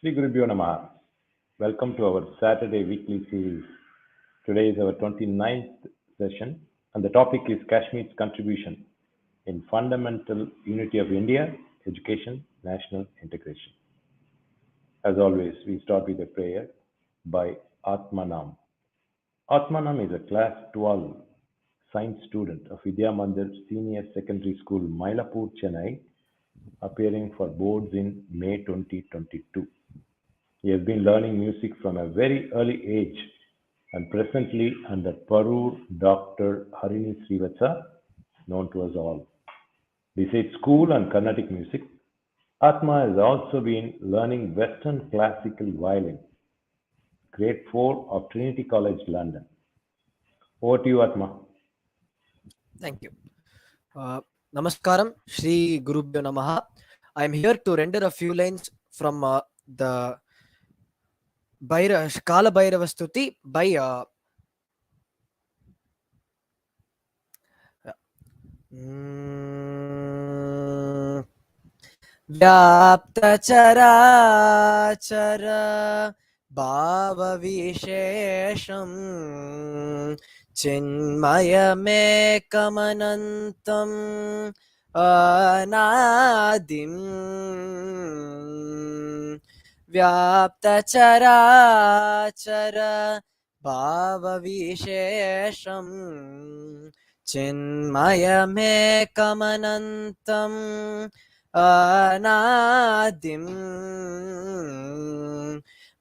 Shri Gurubhyo Namaha. Welcome to our Saturday weekly series. Today is our 29th session, and the topic is Kashmir's contribution in fundamental unity of India, education, national integration. As always, we start with a prayer by Atmanam. Atmanam is a class 12 science student of Vidya Mandir Senior Secondary School, Mylapore, Chennai, appearing for boards in May 2022. He has been learning music from a very early age and presently under Parur Dr. Harini Srivatsa, known to us all. Besides school and Carnatic music, Atma has also been learning Western classical violin, grade 4 of Trinity College, London. Over to you, Atma. Thank you. Namaskaram, Shri Gurubhyo Namaha. I am here to render a few lines from the Kala Bhairava Stuti by Vyapta Chara Chara Bhava Vishesham Chinmayame Kamanantam Anadim Vyapta Chara Chara Bhava Vishesham Chinmayame Kamanantam Anadim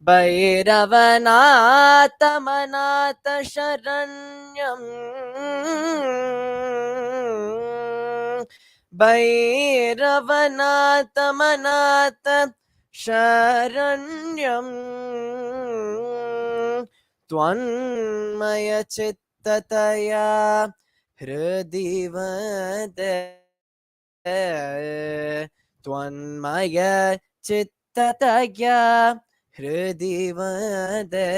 Bhairavanath Manath Sharanyam Bhairavanath Manath Sharanyam Tvanmaya Chittataya Hridivade Tvanmaya Chittataya Hridivade.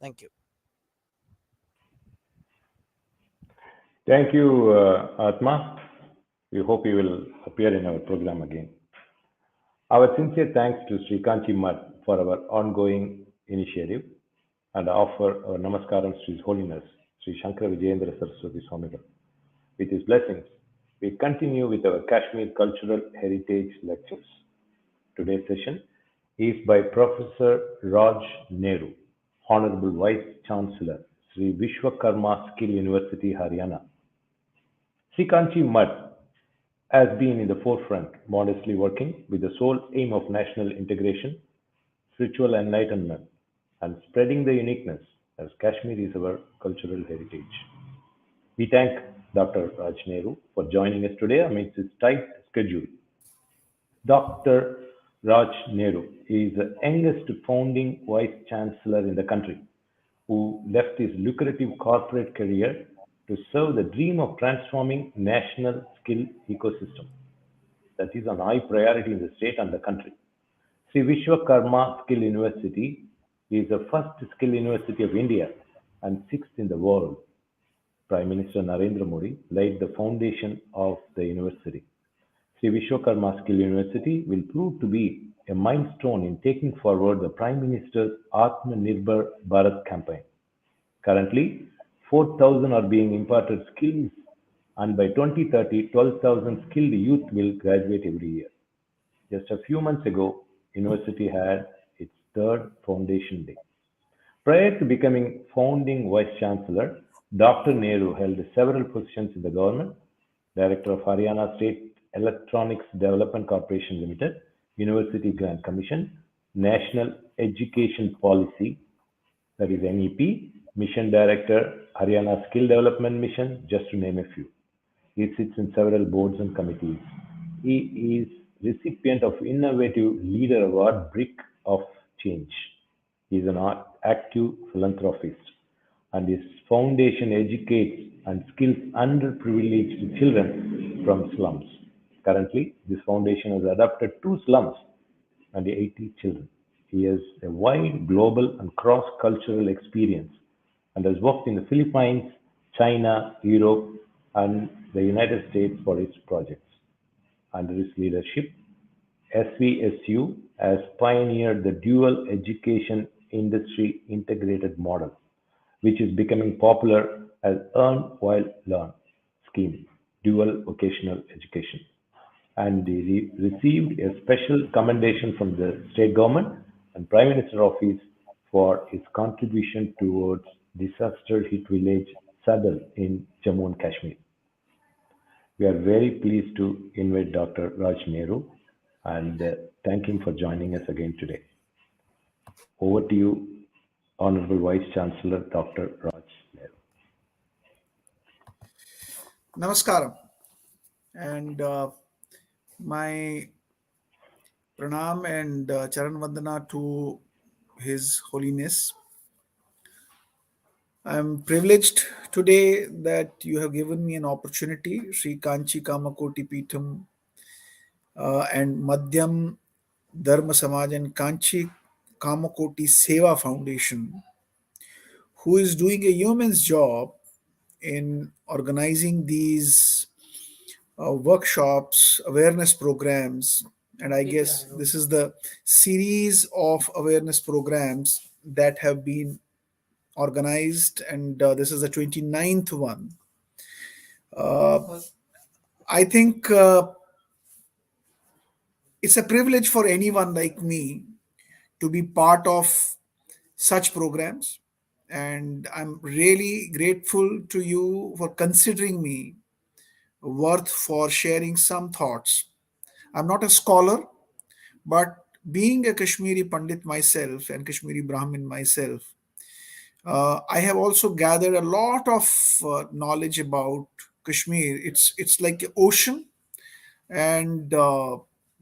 Thank you. Thank you, Atma. We hope you will appear in our program again. Our sincere thanks to Sri Kanchi Mat for our ongoing initiative and offer our namaskarams to His Holiness Sri Shankara Vijayendra Saraswati Swamigal. With his blessings, we continue with our Kashmir Cultural Heritage Lectures. Today's session is by Professor Raj Nehru, Honorable Vice Chancellor, Sri Viswakarma Skill University, Haryana. Sri Kanchi Mat has been in the forefront, modestly working with the sole aim of national integration, spiritual enlightenment, and spreading the uniqueness as Kashmir is our cultural heritage. We thank Dr. Raj Nehru for joining us today amidst his tight schedule. Dr. Raj Nehru is the youngest founding vice chancellor in the country who left his lucrative corporate career to serve the dream of transforming national skill ecosystem. That is an high priority in the state and the country. Sri Vishwakarma Skill University is the first skill university of India and sixth in the world. Prime Minister Narendra Modi laid the foundation of the university. Sri Vishwakarma Skill University will prove to be a milestone in taking forward the Prime Minister's Atmanirbhar Bharat campaign. Currently, 4,000 are being imparted skills, and by 2030, 12,000 skilled youth will graduate every year. Just a few months ago, university had its third foundation day. Prior to becoming founding vice chancellor, Dr. Nehru held several positions in the government: Director of Haryana State Electronics Development Corporation Limited, University Grant Commission, National Education Policy, that is NEP, Mission Director, Haryana Skill Development Mission, just to name a few. He sits in several boards and committees. He is recipient of Innovative Leader Award, Brick of Change. He is an active philanthropist, and his foundation educates and skills underprivileged children from slums. Currently, this foundation has adopted two slums and 80 children. He has a wide global and cross-cultural experience and has worked in the Philippines, China, Europe, and the United States for its projects. Under his leadership, SVSU has pioneered the dual education industry integrated model, which is becoming popular as Earn While Learn scheme, dual vocational education. And he received a special commendation from the state government and Prime Minister office for his contribution towards disaster hit village Sadal in Jammu and Kashmir. We are very pleased to invite Dr. Raj Nehru and thank him for joining us again today. Over to you, Honorable Vice Chancellor Dr. Raj Nehru. Namaskaram and my pranam and charan vandana to His Holiness. I am privileged today that you have given me an opportunity, Shri Kanchi Kamakoti Peetham and Madhyam Dharma Samaj and Kanchi Kamakoti Seva Foundation, who is doing a yeoman's job in organizing these workshops, awareness programs, and I guess this is the series of awareness programs that have been organized, and this is the 29th one. I think it's a privilege for anyone like me to be part of such programs, and I'm really grateful to you for considering me worth for sharing some thoughts. I'm not a scholar, but being a Kashmiri Pandit myself and Kashmiri Brahmin myself, I have also gathered a lot of knowledge about Kashmir. It's like an ocean, and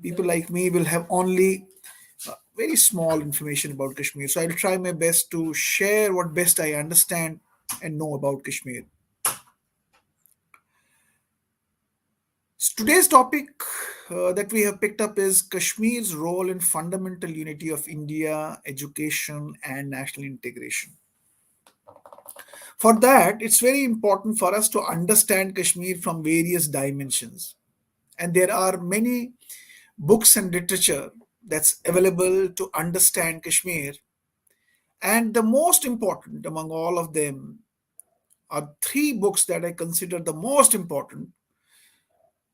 people like me will have only very small information about Kashmir. So I'll try my best to share what best I understand and know about Kashmir. Today's topic that we have picked up is Kashmir's role in fundamental unity of India, education, and national integration. For that, it's very important for us to understand Kashmir from various dimensions. And there are many books and literature that's available to understand Kashmir. And the most important among all of them are three books that I consider the most important.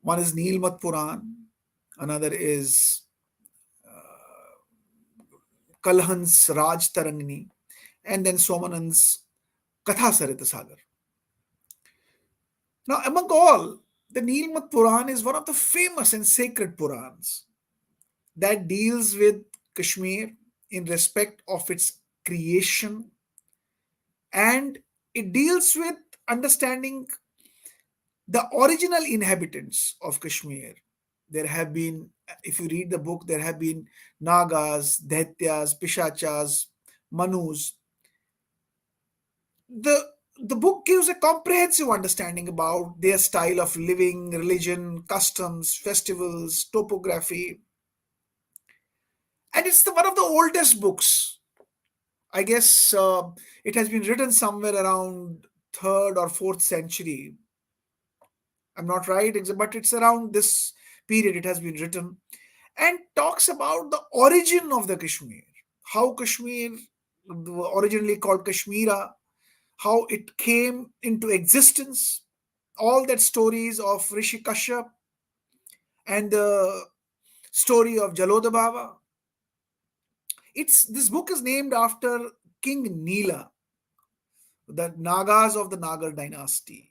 One is Neelmat Puran, another is Kalhan's Raj Tarangni, and then Somanand's Katha Sarita Sagar. Now, among all, the Neelmat Puran is one of the famous and sacred Purans that deals with Kashmir in respect of its creation, and it deals with understanding the original inhabitants of Kashmir. There have been, if you read the book, there have been Nagas, Daityas, Pishachas, Manus. The book gives a comprehensive understanding about their style of living, religion, customs, festivals, topography. And it's one of the oldest books. I guess it has been written somewhere around 3rd or 4th century. I'm not right, but it's around this period it has been written, and talks about the origin of the Kashmir, how Kashmir, originally called Kashmira, how it came into existence, all that stories of Rishi Kashyap and the story of Jaloda Baba. This book is named after King Nila, the Nagas of the Nagar dynasty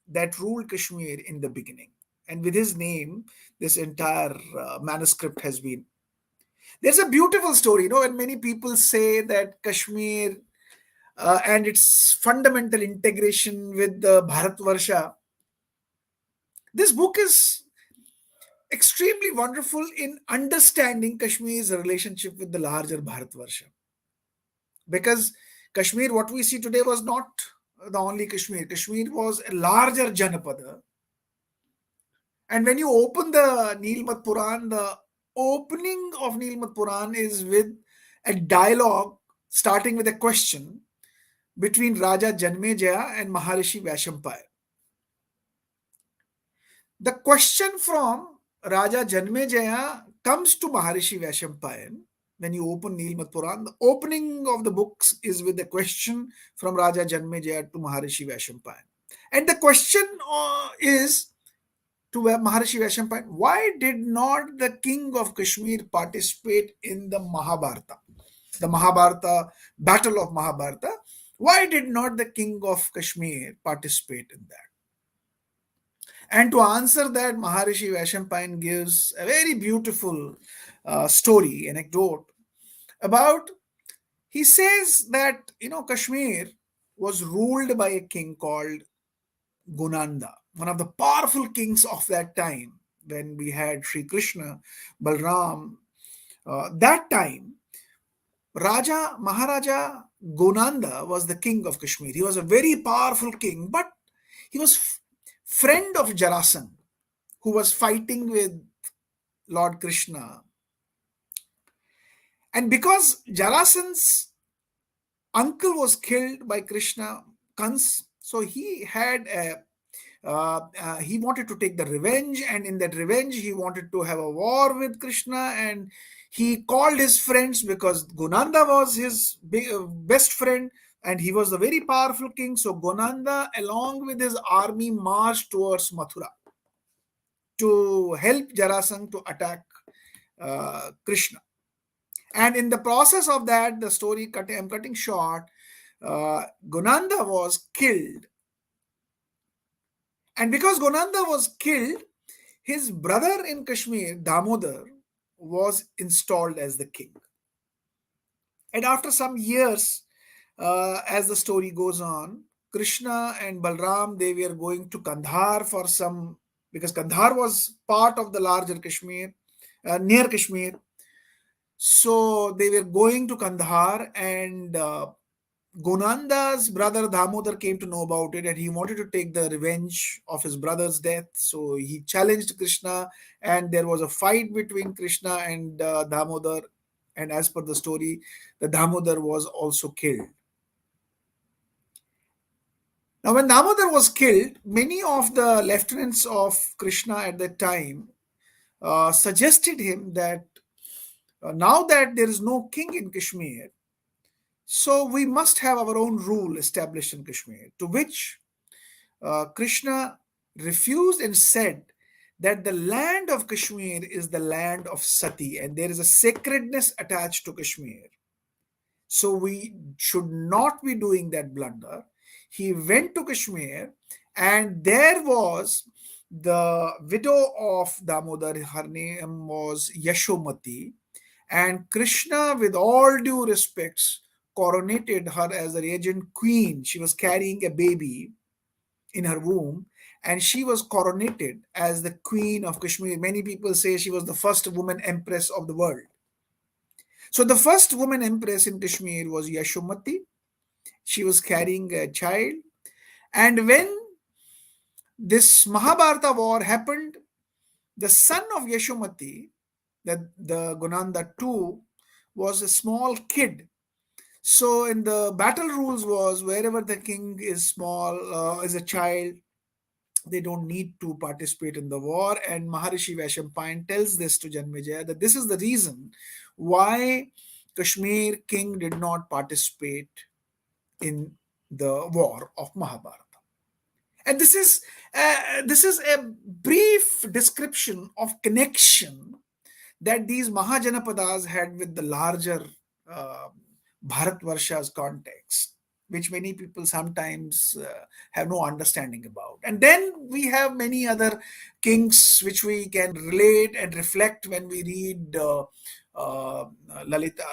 that ruled Kashmir in the beginning. And with his name, this entire manuscript has been. There's a beautiful story, when many people say that Kashmir and its fundamental integration with the Bharatvarsha, this book is extremely wonderful in understanding Kashmir's relationship with the larger Bharatvarsha. Because Kashmir, what we see today, was not the only Kashmir. Kashmir was a larger Janapada. And when you open the Neelmat Puran, the opening of Neelmat Puran is with a dialogue starting with a question between Raja Janmejaya and Maharishi Vaishampayar. The question from Raja Janmejaya comes to Maharishi Vaishampayan. When you open Nilmat Puran, the opening of the books is with the question from Raja Janmejaya to Maharishi Vaishampayan. And the question is to Maharishi Vaishampayan, why did not the king of Kashmir participate in the Mahabharata? The Mahabharata, Battle of Mahabharata. Why did not the king of Kashmir participate in that? And to answer that, Maharishi Vaishampayan gives a very beautiful story, anecdote about, he says that, Kashmir was ruled by a king called Gunanda, one of the powerful kings of that time when we had Shri Krishna, Balram. That time, Maharaja Gunanda was the king of Kashmir. He was a very powerful king, but he was friend of Jarasandha, who was fighting with Lord Krishna. And because Jarasandha's uncle was killed by Krishna, Kans, so he had he wanted to take the revenge, and in that revenge he wanted to have a war with Krishna, and he called his friends because Gunanda was his best friend and he was a very powerful king. So Gunanda, along with his army, marched towards Mathura to help Jarasandha to attack Krishna. And in the process of that, the story I'm cutting short, Gunanda was killed. And because Gunanda was killed, his brother in Kashmir, Damodar, was installed as the king. And after some years, as the story goes on, Krishna and Balram, they were going to Kandahar for some, because Kandahar was part of the larger Kashmir, near Kashmir. So they were going to Kandahar, and Gunanda's brother Damodar came to know about it, and he wanted to take the revenge of his brother's death. So he challenged Krishna, and there was a fight between Krishna and Damodar. And as per the story, the Damodar was also killed. Now, when Damodar was killed, many of the lieutenants of Krishna at that time suggested him that now that there is no king in Kashmir, so we must have our own rule established in Kashmir, to which Krishna refused and said that the land of Kashmir is the land of Sati and there is a sacredness attached to Kashmir. So we should not be doing that blunder. He went to Kashmir, and there was the widow of Damodar. Her name was Yashomati, and Krishna, with all due respects, coronated her as the regent queen. She was carrying a baby in her womb, and she was coronated as the queen of Kashmir. Many people say she was the first woman empress of the world. So the first woman empress in Kashmir was Yashomati. She was carrying a child. And when this Mahabharata war happened, the son of Yashomati, the Gunanda too, was a small kid. So in the battle rules was, wherever the king is small, is a child, they don't need to participate in the war. And Maharishi Vaishampayan tells this to Janmejaya, that this is the reason why Kashmir king did not participate in the war of Mahabharata. And this is a brief description of connection that these Mahajanapadas had with the larger Bharatvarsha's context, which many people sometimes have no understanding about. And then we have many other kings which we can relate and reflect when we read Lalita,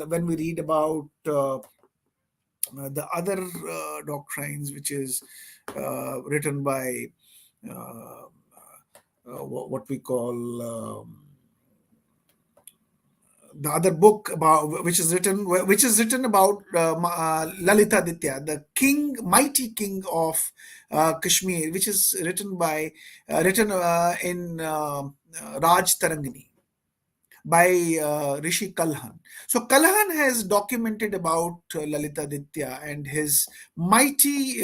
when we read about the other doctrines, which is written by what we call the other book about which is written about Lalita Aditya, the mighty king of Kashmir, which is written in Raj Tarangini. by Rishi Kalhan. So Kalhan has documented about Lalitaditya and his mighty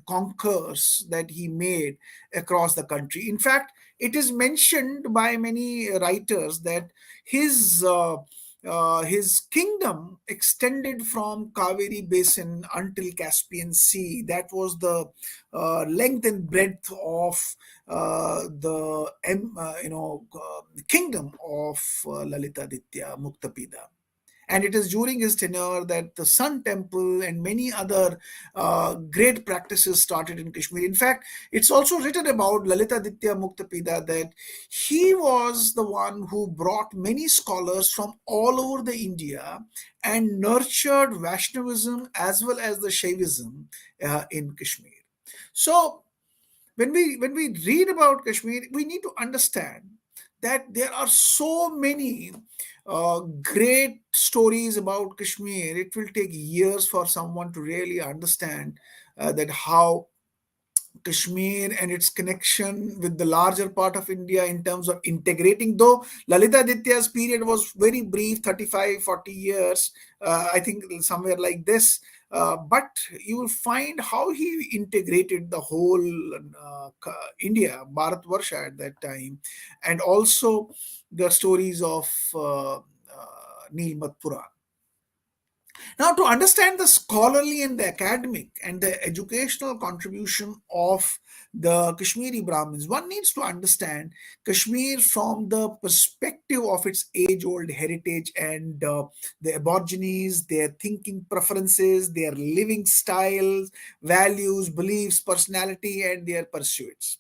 conquers that he made across the country. In fact, it is mentioned by many writers that his his kingdom extended from Kaveri Basin until Caspian Sea. That was the length and breadth of kingdom of Lalitaditya Muktapida. And it is during his tenure that the Sun Temple and many other great practices started in Kashmir. In fact, it's also written about Lalitaditya Muktapida that he was the one who brought many scholars from all over the India and nurtured Vaishnavism as well as the Shaivism in Kashmir. So when we read about Kashmir, we need to understand that there are so many great stories about Kashmir. It will take years for someone to really understand that how Kashmir and its connection with the larger part of India in terms of integrating. Though Lalita Aditya's period was very brief, 35, 40 years, I think somewhere like this. But you will find how he integrated the whole India, Bharat Varsha at that time, and also the stories of Nilmat Puran. Now, to understand the scholarly and the academic and the educational contribution of the Kashmiri Brahmins, one needs to understand Kashmir from the perspective of its age old heritage and the Aborigines, their thinking preferences, their living styles, values, beliefs, personality, and their pursuits.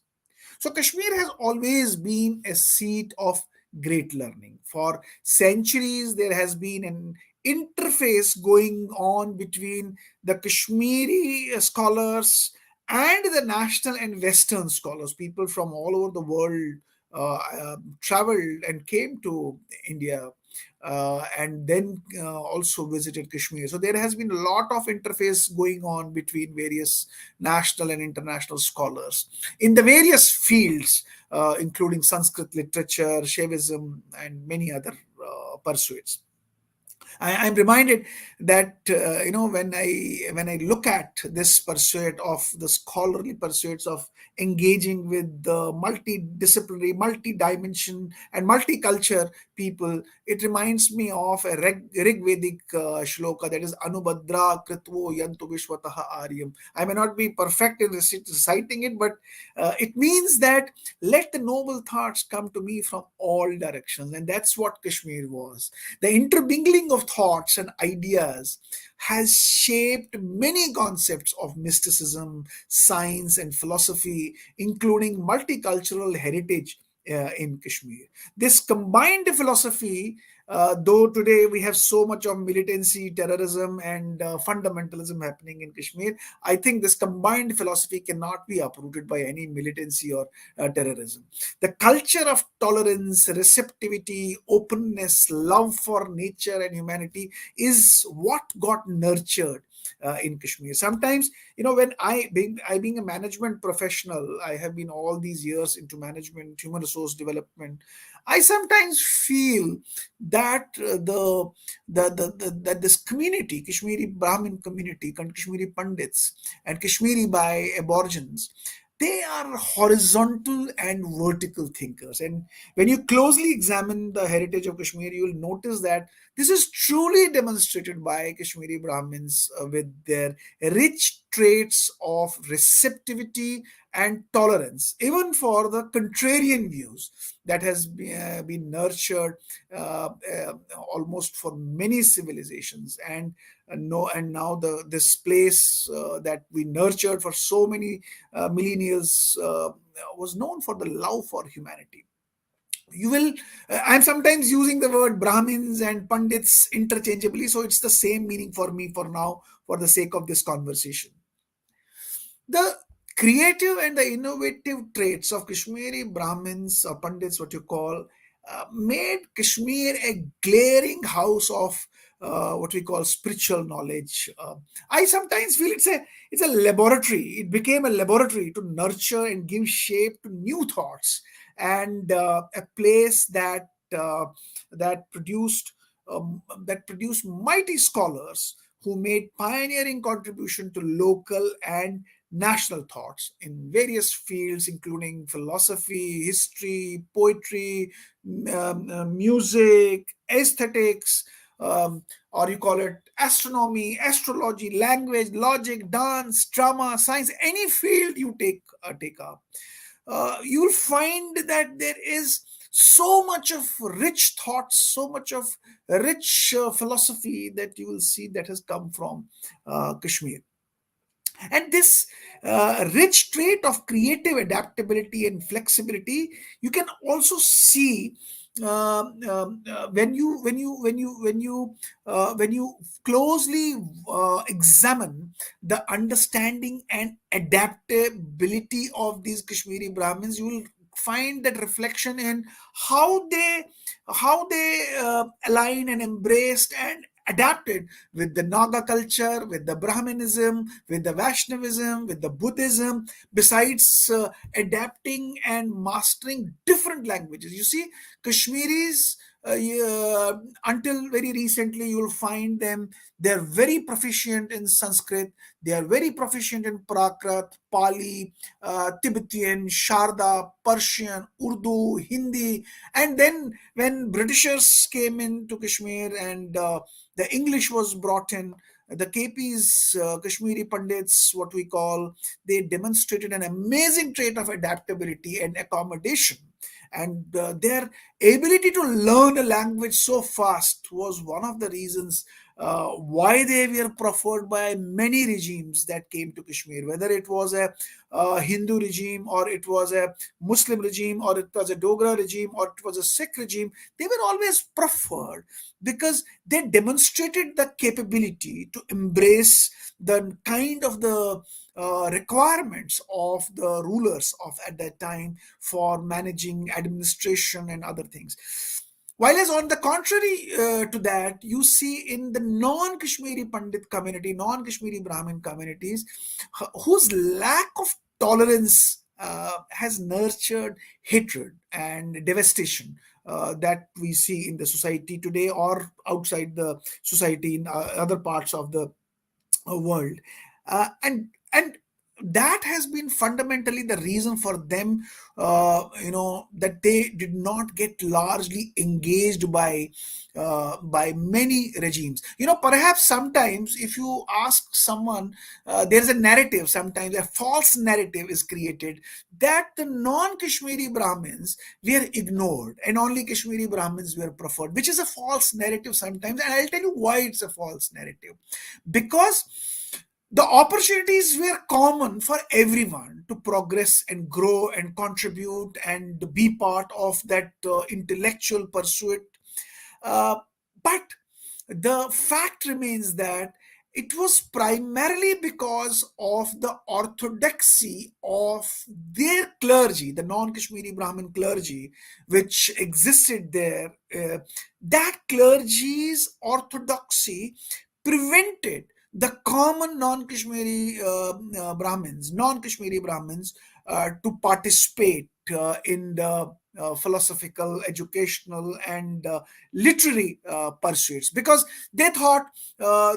So, Kashmir has always been a seat of great learning. For centuries, there has been an interface going on between the Kashmiri scholars and the national and Western scholars. People from all over the world traveled and came to India and then also visited Kashmir. So there has been a lot of interface going on between various national and international scholars in the various fields, including Sanskrit literature, Shaivism, and many other pursuits. I'm reminded that when I look at this pursuit of the scholarly pursuits of engaging with the multidisciplinary, multi-dimension, and multicultural people, it reminds me of a Rig Vedic shloka that is Anubhadra Kritvo Yantu Vishwataha Aryam. I may not be perfect in reciting it, but it means that let the noble thoughts come to me from all directions, and that's what Kashmir was. The intermingling of thoughts and ideas has shaped many concepts of mysticism, science, and philosophy, including multicultural heritage in Kashmir. This combined philosophy, though today we have so much of militancy, terrorism, and fundamentalism happening in Kashmir, I think this combined philosophy cannot be uprooted by any militancy or terrorism. The culture of tolerance, receptivity, openness, love for nature and humanity is what got nurtured in Kashmir. Sometimes, when being a management professional, I have been all these years into management, human resource development. I sometimes feel that that this community, Kashmiri Brahmin community, Kashmiri Pandits, and Kashmiri by Aborigines, they are horizontal and vertical thinkers. And when you closely examine the heritage of Kashmir, you will notice that this is truly demonstrated by Kashmiri Brahmins with their rich traits of receptivity and tolerance, even for the contrarian views that has been nurtured almost for many civilizations. And now this place that we nurtured for so many millennials was known for the love for humanity. You will I'm sometimes using the word Brahmins and Pandits interchangeably, so it's the same meaning for me for now, for the sake of this conversation. The creative and the innovative traits of Kashmiri Brahmins or Pandits, what you call, made Kashmir a glaring house of what we call spiritual knowledge. I sometimes feel it's a laboratory. It became a laboratory to nurture and give shape to new thoughts, and a place that that produced mighty scholars who made pioneering contribution to local and national thoughts in various fields, including philosophy, history, poetry, music, aesthetics, or you call it astronomy, astrology, language, logic, dance, drama, science, any field you take up. You will find that there is so much of rich thoughts, so much of rich philosophy that you will see that has come from Kashmir. And this rich trait of creative adaptability and flexibility you can also see when you closely examine the understanding and adaptability of these Kashmiri Brahmins. You will find that reflection in how they align and embraced and adapted with the Naga culture, with the Brahminism, with the Vaishnavism, with the Buddhism, besides adapting and mastering different languages. You see, Kashmiris, until very recently, you'll find them, they're very proficient in Sanskrit, they are very proficient in Prakrit, Pali, Tibetan, Sharda, Persian, Urdu, Hindi. And then when Britishers came into Kashmir and the English was brought in, the KPs, Kashmiri Pandits, what we call, they demonstrated an amazing trait of adaptability and accommodation. And their ability to learn a language so fast was one of the reasons why they were preferred by many regimes that came to Kashmir, whether it was a Hindu regime, or it was a Muslim regime, or it was a Dogra regime, or it was a Sikh regime. They were always preferred because they demonstrated the capability to embrace the kind of the requirements of the rulers of at that time for managing administration and other things. While as on the contrary to that, you see in the non-Kashmiri Pandit community, non-Kashmiri Brahmin communities, whose lack of tolerance has nurtured hatred and devastation that we see in the society today or outside the society in other parts of the world. And that has been fundamentally the reason for them, that they did not get largely engaged by many regimes. Perhaps sometimes if you ask someone, there is a narrative, sometimes a false narrative is created that the non-Kashmiri Brahmins were ignored and only Kashmiri Brahmins were preferred, which is a false narrative sometimes. And I'll tell you why it's a false narrative. Because the opportunities were common for everyone to progress and grow and contribute and be part of that intellectual pursuit. But the fact remains that it was primarily because of the orthodoxy of their clergy, the non-Kashmiri Brahmin clergy, which existed there. That clergy's orthodoxy prevented the common non-Kashmiri Brahmins to participate in the philosophical, educational, and literary pursuits, because they thought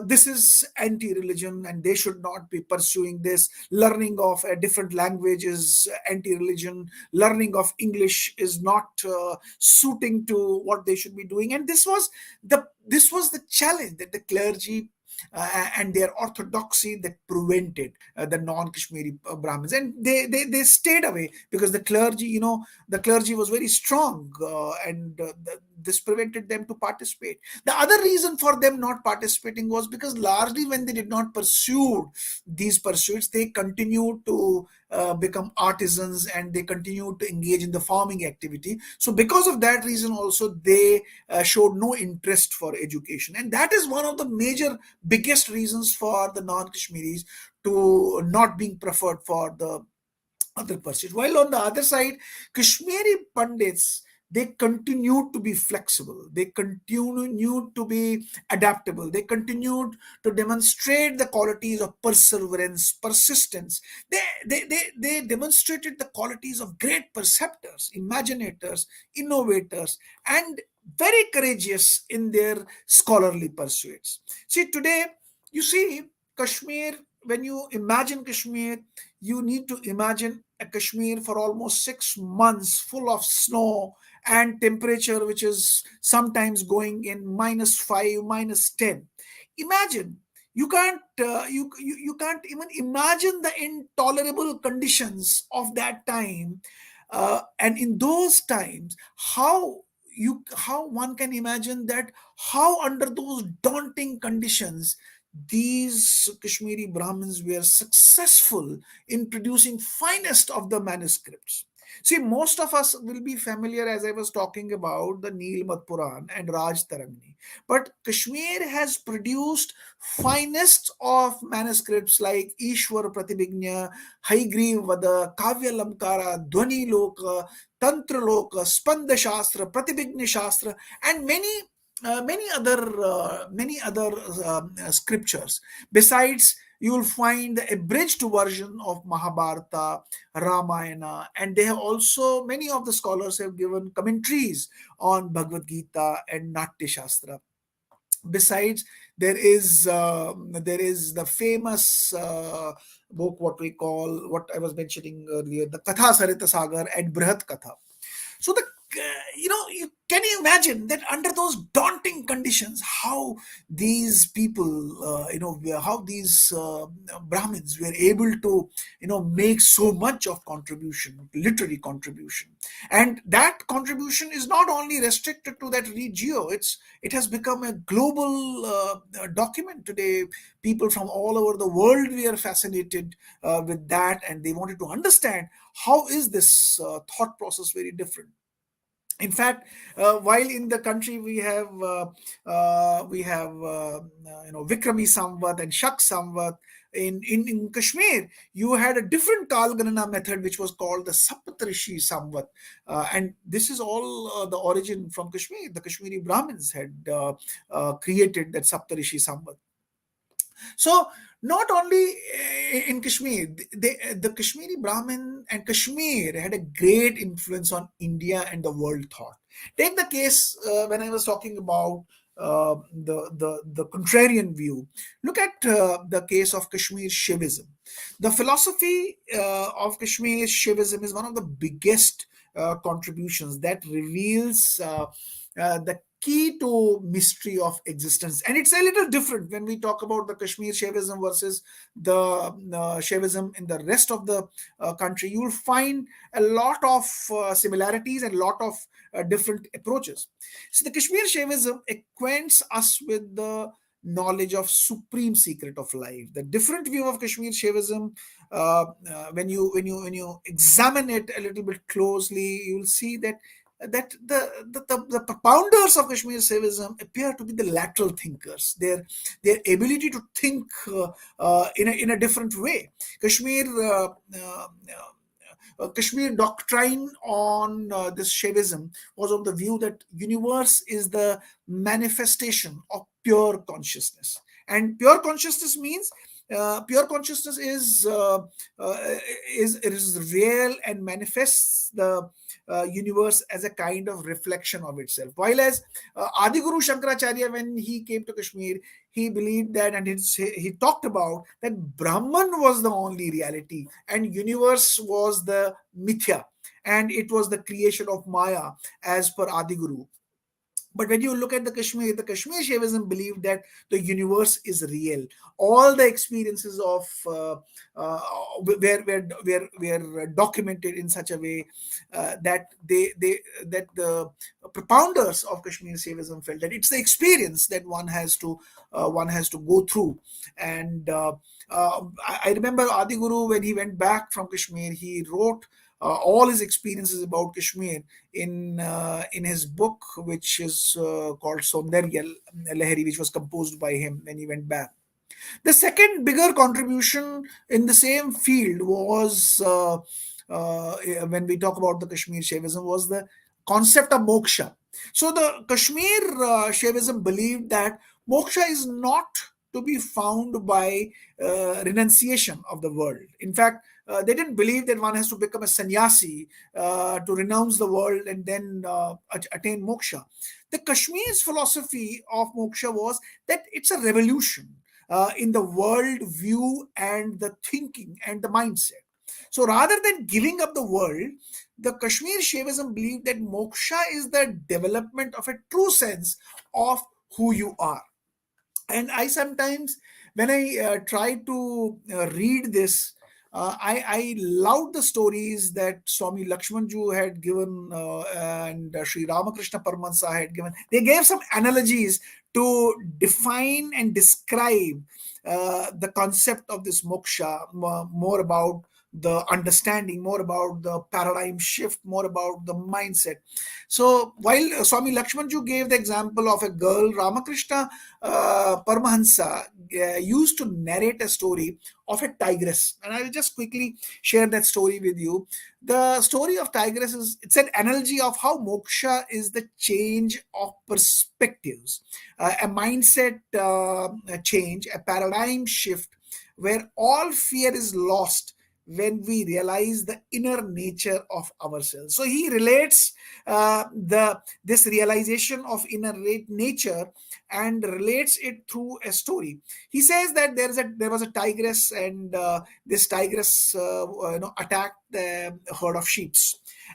this is anti-religion and they should not be pursuing this. Learning of a different language is anti-religion. Learning of English is not suiting to what they should be doing. And this was the challenge that the clergy and their orthodoxy that prevented the non-Kashmiri Brahmins, and they stayed away because the clergy was very strong, and this prevented them to participate. The other reason for them not participating was because largely when they did not pursue these pursuits, they continued to become artisans and they continued to engage in the farming activity. So because of that reason also, they showed no interest for education, and that is one of the major biggest reasons for the non-Kashmiris to not being preferred for the other pursuits. While on the other side, Kashmiri Pandits, they continued to be flexible, they continued to be adaptable, they continued to demonstrate the qualities of perseverance, persistence. They demonstrated the qualities of great perceptors, imaginators, innovators, and very courageous in their scholarly pursuits. See, today, you see, Kashmir, when you imagine Kashmir, you need to imagine a Kashmir for almost 6 months full of snow and temperature which is sometimes going in -5, -10. Imagine, you can't you can't even imagine the intolerable conditions of that time, and in those times, how one can imagine that, how under those daunting conditions these Kashmiri Brahmins were successful in producing finest of the manuscripts. See, most of us will be familiar, as I was talking about, the Nilmat Puran and Raj Tarangni. But Kashmir has produced finest of manuscripts like Ishwar Pratibhignya, Haigriv Vada, Kavya Lamkara, Dhwani Loka, Tantra Loka, Spanda Shastra, Pratibhignya Shastra, and many other scriptures. Besides, you will find the abridged version of Mahabharata, Ramayana, and they have also, many of the scholars have given commentaries on Bhagavad Gita and Natya Shastra. Besides, there is the famous book, what I was mentioning earlier, the Katha Sarita Sagar and Brihat Katha. So can you imagine that under those daunting conditions, how these people, how these Brahmins were able to, make so much of contribution, literary contribution, and that contribution is not only restricted to that regio. It has become a global document today. People from all over the world were fascinated with that, and they wanted to understand how is this thought process very different. In fact, while in the country we have Vikrami Samvat and Shak Samvat, in Kashmir you had a different Kal Ganana method which was called the Saptrishi Samvat, and this is all the origin from Kashmir. The Kashmiri Brahmins had created that Saptrishi Samvat. So not only in Kashmir, the Kashmiri Brahmin and Kashmir had a great influence on India and the world thought. Take the case when I was talking about the contrarian view. Look at the case of Kashmir Shivism. The philosophy of Kashmir Shivism is one of the biggest contributions that reveals the key to mystery of existence, and it's a little different when we talk about the Kashmir Shaivism versus the Shaivism in the rest of the country. You will find a lot of similarities and a lot of different approaches. So the Kashmir Shaivism acquaints us with the knowledge of supreme secret of life. The different view of Kashmir Shaivism, when you examine it a little bit closely, you will see that the propounders of Kashmir Shaivism appear to be the lateral thinkers. Their ability to think in a different way. Kashmir doctrine on this Shaivism was of the view that universe is the manifestation of pure consciousness, and pure consciousness means pure consciousness is real and manifests the universe as a kind of reflection of itself. While as Adi Guru Shankaracharya, when he came to Kashmir, he believed that, and he talked about that Brahman was the only reality and universe was the mithya, and it was the creation of Maya as per Adi Guru. But when you look at the Kashmir Shaivism believed that the universe is real. All the experiences of were documented in such a way that that the propounders of Kashmir Shaivism felt that it's the experience that one has to go through. And I remember Adi Guru, when he went back from Kashmir, he wrote all his experiences about Kashmir in his book, which is called Saundarya Lahari, which was composed by him when he went back. The second bigger contribution in the same field was when we talk about the Kashmir Shaivism was the concept of moksha. So the Kashmir Shaivism believed that moksha is not to be found by renunciation of the world. In fact, they didn't believe that one has to become a sannyasi to renounce the world and then attain moksha. The Kashmir's philosophy of moksha was that it's a revolution in the world view and the thinking and the mindset. So rather than giving up the world, the Kashmir Shaivism believed that moksha is the development of a true sense of who you are. And I sometimes, when I try to read this, I loved the stories that Swami Lakshmanju had given and Sri Ramakrishna Paramahansa had given. They gave some analogies to define and describe the concept of this moksha, more about the understanding, more about the paradigm shift, more about the mindset. So while Swami Lakshmanju gave the example of a girl, Ramakrishna Paramahansa used to narrate a story of a tigress, and I will just quickly share that story with you. The story of tigress is, it's an analogy of how moksha is the change of perspectives, a mindset change, a paradigm shift where all fear is lost when we realize the inner nature of ourselves. So he relates the this realization of inner nature and relates it through a story. He says that there was a tigress, and this tigress attacked the herd of sheep.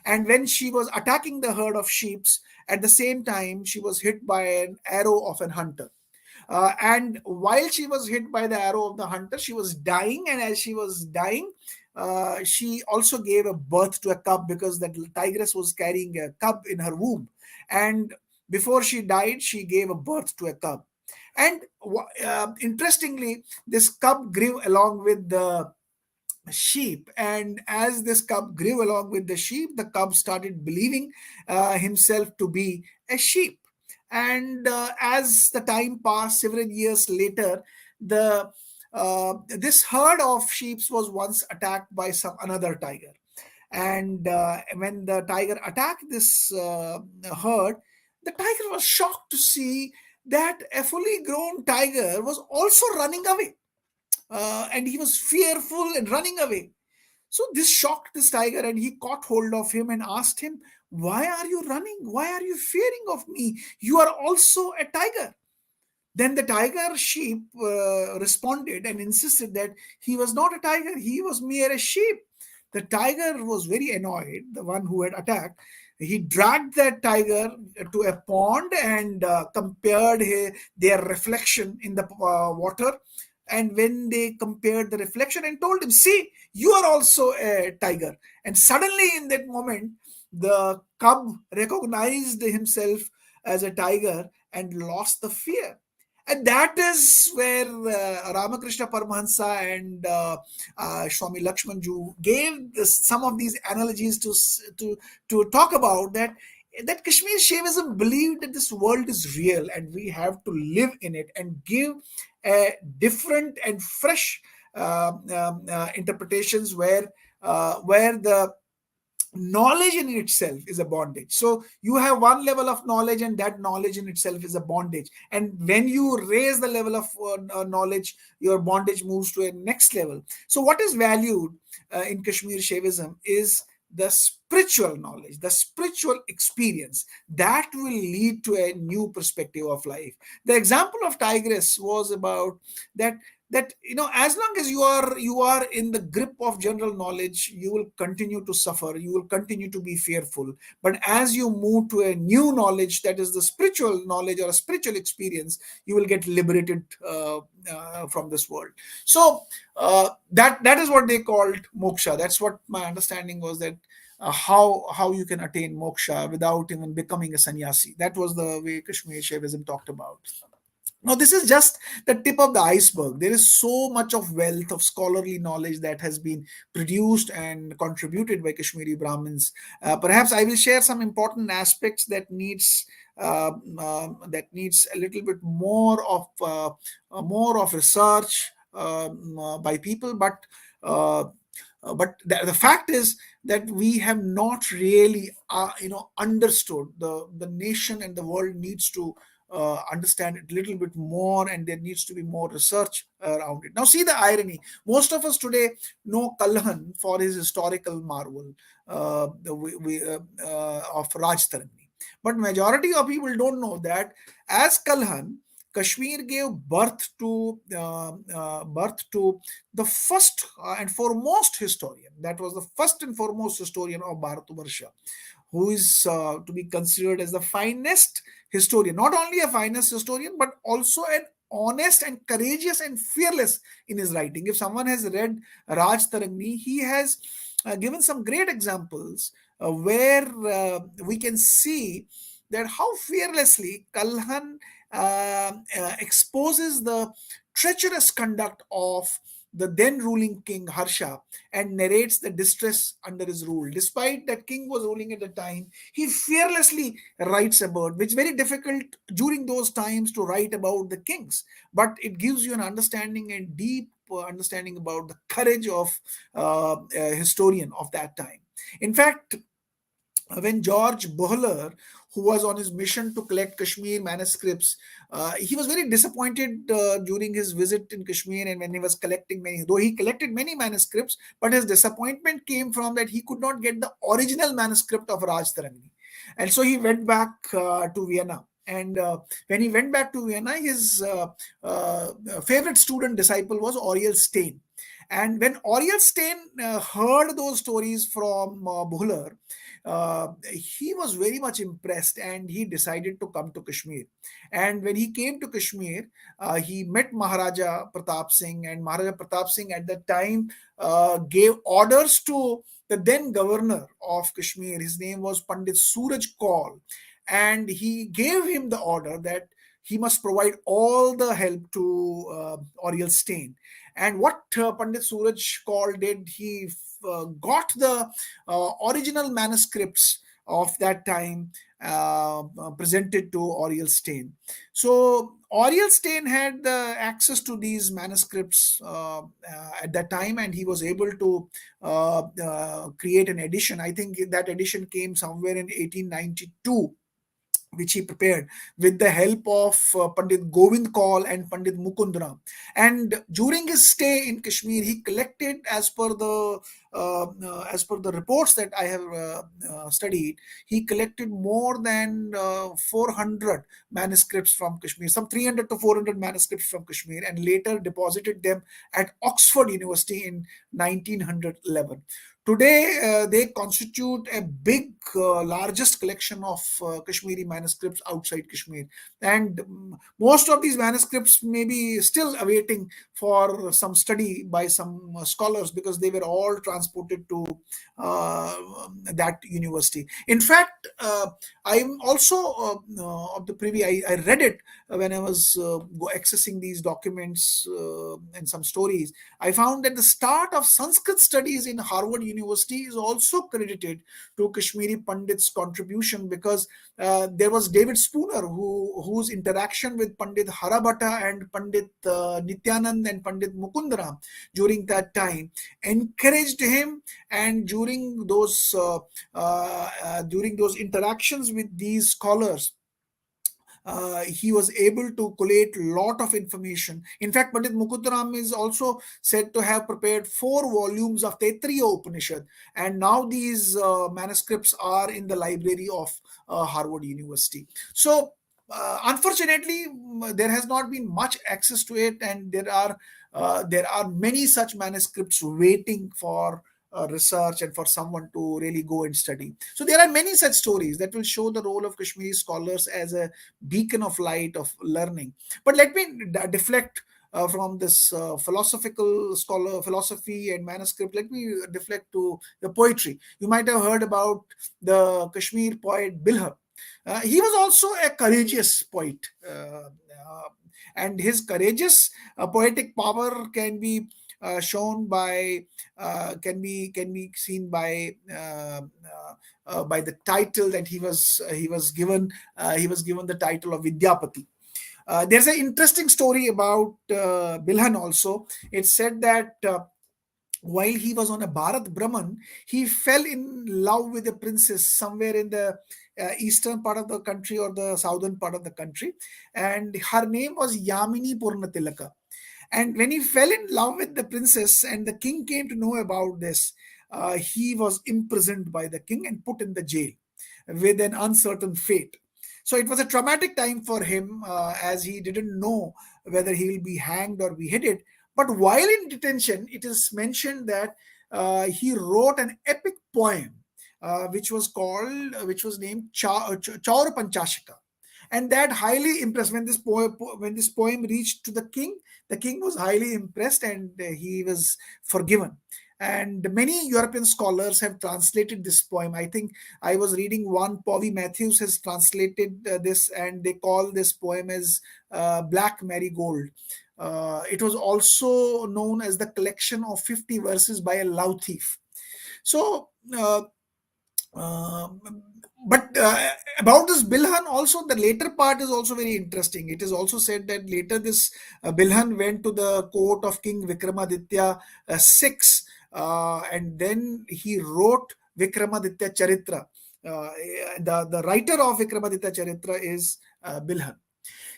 And when she was attacking the herd of sheep, at the same time she was hit by an arrow of an hunter. And while she was hit by the arrow of the hunter, she was dying. And as she was dying, she also gave a birth to a cub, because that tigress was carrying a cub in her womb. And before she died, she gave a birth to a cub. And interestingly, this cub grew along with the sheep, and as this cub grew along with the sheep, the cub started believing himself to be a sheep. And as the time passed, several years later, the this herd of sheep was once attacked by some another tiger. And when the tiger attacked this herd, the tiger was shocked to see that a fully grown tiger was also running away, and he was fearful and running away. So this shocked this tiger, and he caught hold of him and asked him, "Why are you running? Why are you fearing of me? You are also a tiger." Then the tiger sheep responded and insisted that he was not a tiger, he was mere a sheep. The tiger was very annoyed, the one who had attacked. He dragged that tiger to a pond and compared their reflection in the water. And when they compared the reflection and told him, "See, you are also a tiger." And suddenly in that moment, the cub recognized himself as a tiger and lost the fear. And that is where Ramakrishna Paramahansa and Swami Lakshmanju gave some of these analogies to talk about that Kashmir Shaivism believed that this world is real and we have to live in it and give different and fresh interpretations where the knowledge in itself is a bondage. So you have one level of knowledge, and that knowledge in itself is a bondage. And when you raise the level of knowledge, your bondage moves to a next level. So what is valued in Kashmir Shaivism is the spiritual knowledge, the spiritual experience that will lead to a new perspective of life. The example of tigress was about that as long as you are in the grip of general knowledge, you will continue to suffer, you will continue to be fearful. But as you move to a new knowledge, that is the spiritual knowledge or a spiritual experience, you will get liberated from this world. So that is what they called moksha. That's what my understanding was, that how you can attain moksha without even becoming a sannyasi. That was the way Kashmir Shaivism talked about. Now, this is just the tip of the iceberg. There is so much of wealth of scholarly knowledge that has been produced and contributed by Kashmiri Brahmins. Perhaps I will share some important aspects that needs a little bit more of research by people. But But the fact is that we have not really understood. The nation and the world needs to understand it a little bit more, and there needs to be more research around it. Now see the irony: most of us today know Kalhan for his historical marvel of Raj Tarangi, but majority of people don't know that as Kalhan, Kashmir gave birth to the first and foremost historian. That was the first and foremost historian of Bharatvarsha, who is to be considered as the finest historian. Not only a finest historian, but also an honest and courageous and fearless in his writing. If someone has read Raj Tarangni, he has given some great examples where we can see that how fearlessly Kalhan exposes the treacherous conduct of the then ruling king Harsha and narrates the distress under his rule. Despite that king was ruling at the time, he fearlessly writes about, which is very difficult during those times to write about the kings. But it gives you an understanding and deep understanding about the courage of a historian of that time. In fact, when George Bohler, who was on his mission to collect Kashmir manuscripts, he was very disappointed during his visit in Kashmir, and when he was collecting many, though he collected many manuscripts, but his disappointment came from that he could not get the original manuscript of Raj Tarangi. And so he went back to Vienna. And when he went back to Vienna, his favorite student disciple was Oriel Stein. And when Oriel Stein heard those stories from Bohler, he was very much impressed, and he decided to come to Kashmir. And when he came to Kashmir, he met Maharaja Pratap Singh, and Maharaja Pratap Singh at that time gave orders to the then governor of Kashmir. His name was Pandit Suraj Kaul, and he gave him the order that he must provide all the help to Oriel Stein. And what Pandit Suraj Kaul did, he got the original manuscripts of that time presented to Oriel Stein. So Oriel Stein had access to these manuscripts at that time, and he was able to create an edition. I think that edition came somewhere in 1892, which he prepared with the help of Pandit Govind Kaul and Pandit Mukundram. And during his stay in Kashmir, he collected, as per the reports that I have studied, he collected more than 400 manuscripts from Kashmir, some 300 to 400 manuscripts from Kashmir, and later deposited them at Oxford University in 1911. Today, they constitute a big, largest collection of Kashmiri manuscripts outside Kashmir. And most of these manuscripts may be still awaiting for some study by some scholars, because they were all transported to that university. In fact, I'm also of the privy, I read it when I was accessing these documents and some stories. I found that the start of Sanskrit studies in Harvard University is also credited to Kashmiri Pandit's contribution, because there was David Spooner, whose interaction with Pandit Harabhatta and Pandit Nityanand and Pandit Mukundaram during that time encouraged him. And during those interactions with these scholars, he was able to collate a lot of information. In fact, Pandit Mukundaram is also said to have prepared 4 volumes of Taittiriya Upanishad, and now these manuscripts are in the library of Harvard University. So unfortunately, there has not been much access to it, and there are many such manuscripts waiting for research and for someone to really go and study. So there are many such stories that will show the role of Kashmiri scholars as a beacon of light of learning. But let me deflect from this philosophy and manuscript. Let me deflect to the poetry. You might have heard about the Kashmir poet Bilha. He was also a courageous poet, and his courageous poetic power can be shown by can be seen by the title that he was given. He was given the title of Vidyapati. There's an interesting story about Bilhan also. It's said that while he was on a Bharat Brahman, he fell in love with a princess somewhere in the eastern part of the country or the southern part of the country, and her name was Yamini Purnatilaka. And when he fell in love with the princess and the king came to know about this, he was imprisoned by the king and put in the jail with an uncertain fate. So it was a traumatic time for him, as he didn't know whether he will be hanged or beheaded. But while in detention, it is mentioned that he wrote an epic poem, which was named Chaur Panchashika, and that highly impressed. When this poem reached to the king was highly impressed, and he was forgiven. And many European scholars have translated this poem. I think I was reading one, Povey Matthews has translated this, and they call this poem as Black Marigold. It was also known as the collection of 50 verses by a love thief. So, uh, but about this Bilhan, also the later part is also very interesting. It is also said that later this Bilhan went to the court of King Vikramaditya VI, and then he wrote Vikramaditya Charitra. The writer of Vikramaditya Charitra is Bilhan.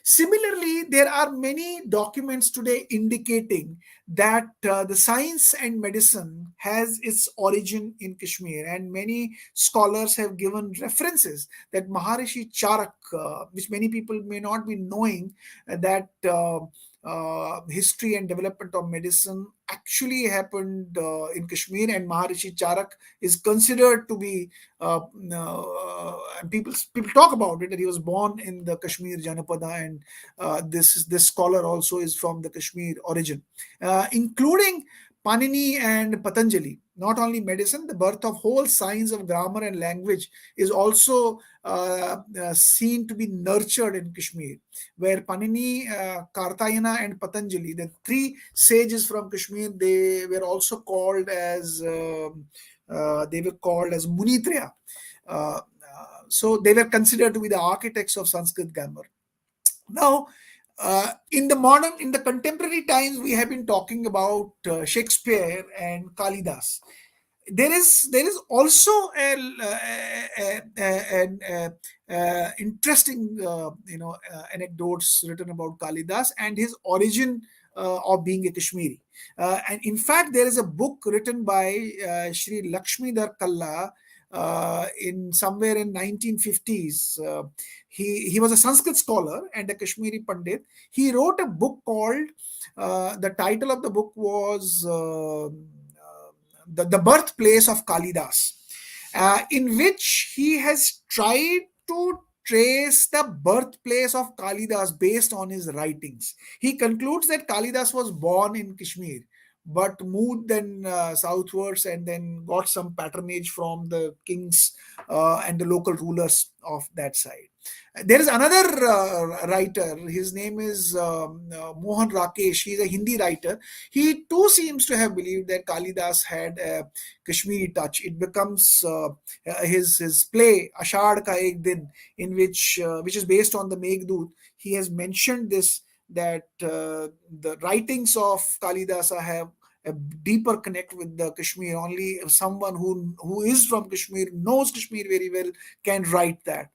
Similarly, there are many documents today indicating that the science and medicine has its origin in Kashmir, and many scholars have given references that Maharishi Charak, which many people may not be knowing, that history and development of medicine actually happened in Kashmir, and Maharishi Charak is considered to be and people talk about it, that he was born in the Kashmir Janapada, and this scholar also is from the Kashmir origin, including Panini and Patanjali. Not only medicine, the birth of whole science of grammar and language is also seen to be nurtured in Kashmir, where Panini, Kartayana, and Patanjali, the three sages from Kashmir, they were also called as Munitraya. So they were considered to be the architects of Sanskrit grammar. Now, in the contemporary times, we have been talking about Shakespeare and Kalidas. There is also an interesting anecdotes written about Kalidas and his origin of being a Kashmiri. And in fact, there is a book written by Shri Lakshmidhar Kalla in somewhere in 1950s. He was a Sanskrit scholar and a Kashmiri Pandit. He wrote a book called, the title of the book was the Birthplace of Kalidas, in which he has tried to trace the birthplace of Kalidas based on his writings. He concludes that Kalidas was born in Kashmir, but moved then southwards, and then got some patronage from the kings and the local rulers of that side. There is another writer. His name is Mohan Rakesh. He is a Hindi writer. He too seems to have believed that Kalidas had a Kashmiri touch. It becomes his play Ashad Ka Ek Din, in which is based on the Meghdut. He has mentioned this, that the writings of Kalidasa have a deeper connect with the Kashmir. Only someone who is from Kashmir, knows Kashmir very well, can write that.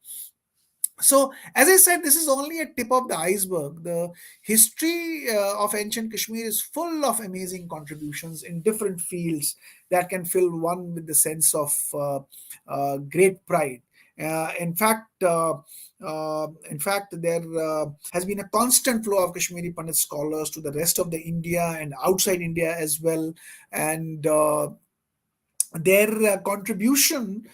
So, as I said, this is only a tip of the iceberg. The history of ancient Kashmir is full of amazing contributions in different fields that can fill one with the sense of great pride. In fact, there has been a constant flow of Kashmiri Pandit scholars to the rest of the India and outside India as well, and their contributions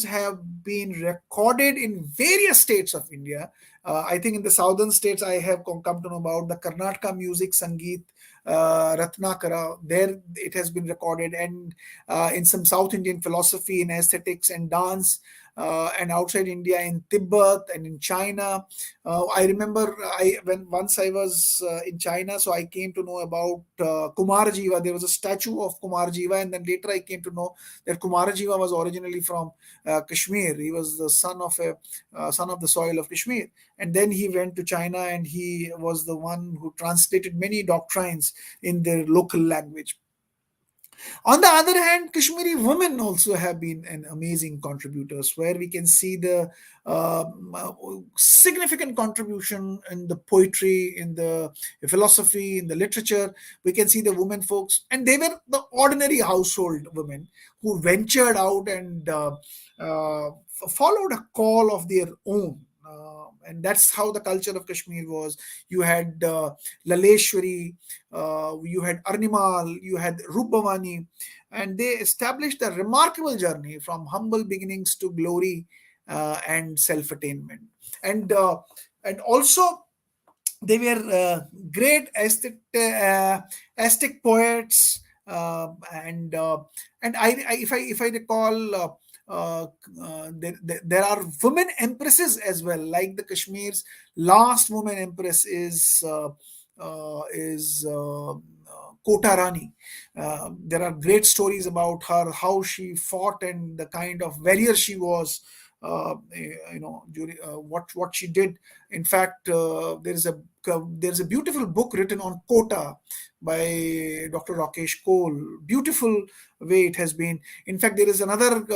have been recorded in various states of India. I think in the southern states, I have come to know about the Karnataka music, Sangeet, Ratnakara. There it has been recorded, and in some South Indian philosophy, in aesthetics and dance, and outside India in Tibet and in China. I remember when once I was in China, so I came to know about Kumar Jiva. There was a statue of Kumar Jiva, and then later I came to know that Kumar Jiva was originally from Kashmir. He was the son of the soil of Kashmir, and then he went to China, and he was the one who translated many doctrines in their local language. On the other hand, Kashmiri women also have been an amazing contributors, where we can see the uh, significant contribution in the poetry, in the philosophy, in the literature. We can see the women folks, and they were the ordinary household women who ventured out and followed a call of their own. And that's how the culture of Kashmir was. You had Laleshwari, you had Arnimal, you had Rupavani, and they established a remarkable journey from humble beginnings to glory and self-attainment. And also they were great aesthetic poets, and if I recall. There are women empresses as well, like the Kashmir's last woman empress is Kota Rani. There are great stories about her, how she fought and the kind of warrior she was. During what she did. In fact, there's a beautiful book written on Kota by Dr. Rakesh Cole. Beautiful way it has been. In fact, there is another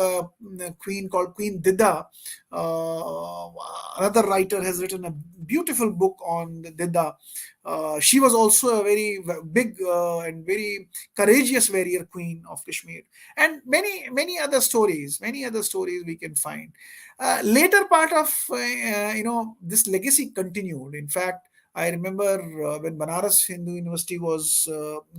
queen called Queen Dida. Another writer has written a beautiful book on Dida. She was also a very big and very courageous warrior queen of Kashmir, and many other stories. Many other stories we can find. Later part of this legacy continued. In fact, I remember when Banaras Hindu University was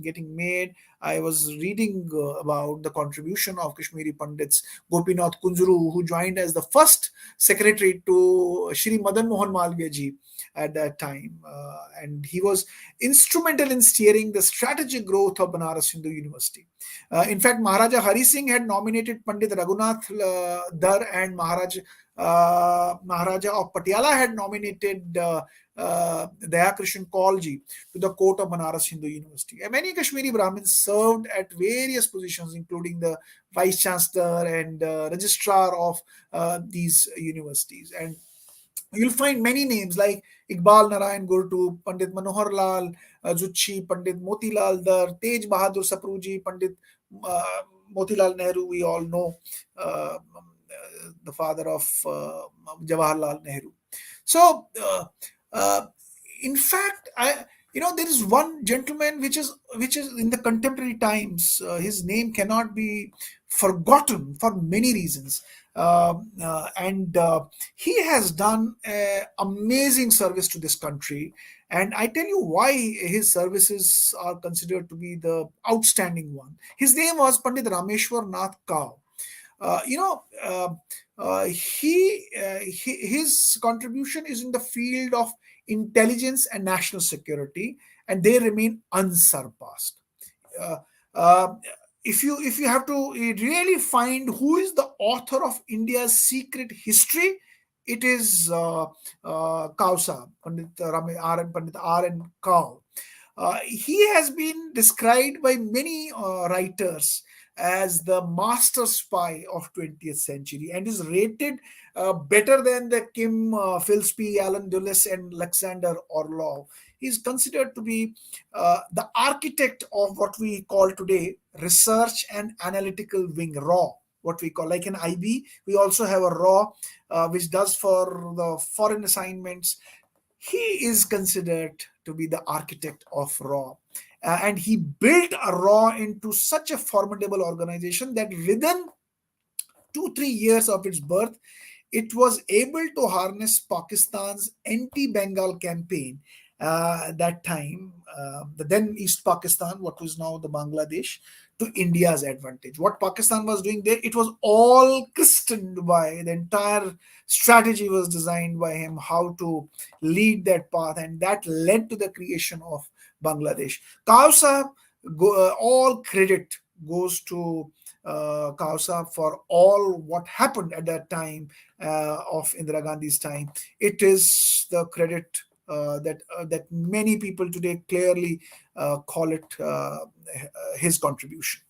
getting made, I was reading about the contribution of Kashmiri Pandits, Gopinath Kunjuru, who joined as the first secretary to Shri Madan Mohan Malviya ji at that time. And he was instrumental in steering the strategic growth of Banaras Hindu University. In fact, Maharaja Hari Singh had nominated Pandit Raghunath Dar, and Maharaja of Patiala had nominated Dayakrishnan Kaulji to the court of Banaras Hindu University. And many Kashmiri Brahmins served at various positions, including the Vice Chancellor and Registrar of these universities. And you'll find many names like Iqbal Narayan Gurtu, Pandit Manohar Lal Zuchi, Pandit Motilal Dar, Tej Bahadur Sapruji, Pandit uh, Motilal Nehru, we all know, the father of Jawaharlal Nehru. So, in fact, there is one gentleman which is in the contemporary times. His name cannot be forgotten for many reasons, and he has done amazing service to this country. And I tell you why his services are considered to be the outstanding one. His name was Pandit Rameshwar Nath Kao. uh, you know, uh, his contribution is in the field of intelligence and national security, and they remain unsurpassed. Uh, uh, if you have to really find who is the author of India's secret history, it is Kausa, Pandit Pandit R. N. Kao. He has been described by many writers as the master spy of 20th century, and is rated better than the Kim Philsby, Alan Dulles, and Alexander Orlov. He's considered to be the architect of what we call today research and analytical wing, RAW. What we call, like an IB, we also have a RAW, which does for the foreign assignments. He is considered to be the architect of RAW. And he built a RAW into such a formidable organization that within 2-3 years of its birth, it was able to harness Pakistan's anti-Bengal campaign that time, the then East Pakistan, what was now the Bangladesh, to India's advantage. What Pakistan was doing there, it was all christened by, the entire strategy was designed by him, how to lead that path, and that led to the creation of Bangladesh. Kausa, all credit goes to Khalsa for all what happened at that time of Indira Gandhi's time. It is the credit that many people today clearly call it his contribution.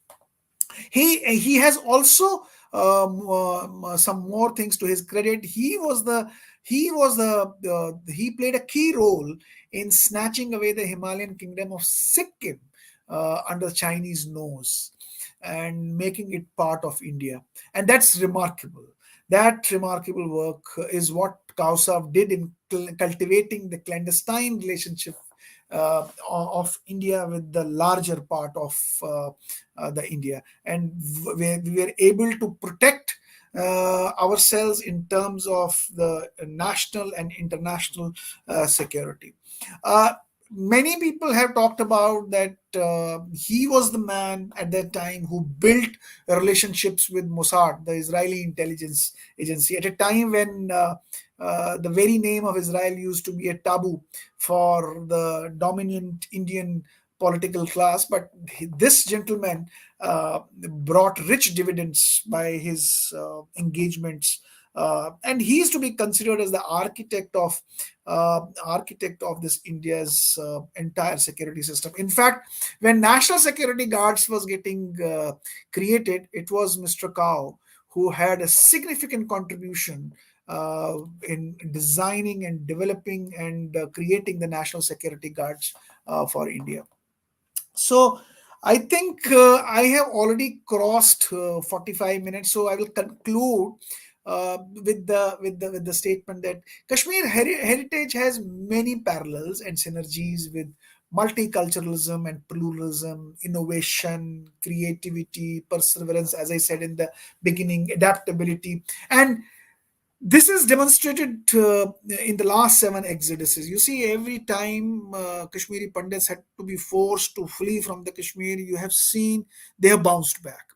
He has also some more things to his credit. He played a key role in snatching away the Himalayan kingdom of Sikkim under Chinese nose and making it part of India, and that's remarkable. That remarkable work is what Kausav did in cultivating the clandestine relationship of India with the larger part of the India, and we were able to protect ourselves in terms of the national and international security. Uh, Many people have talked about that he was the man at that time who built relationships with Mossad, the Israeli intelligence agency, at a time when the very name of Israel used to be a taboo for the dominant Indian political class. But this gentleman brought rich dividends by his engagements. And he is to be considered as the architect of this India's entire security system. In fact, when National Security Guards was getting created, it was Mr. Kao who had a significant contribution in designing and developing and creating the National Security Guards for India. So I think I have already crossed 45 minutes, so I will conclude with the statement that Kashmir heritage has many parallels and synergies with multiculturalism and pluralism, innovation, creativity, perseverance, as I said in the beginning, adaptability, and this is demonstrated in the last seven exoduses. You see, every time Kashmiri Pandits had to be forced to flee from the Kashmir, you have seen they have bounced back.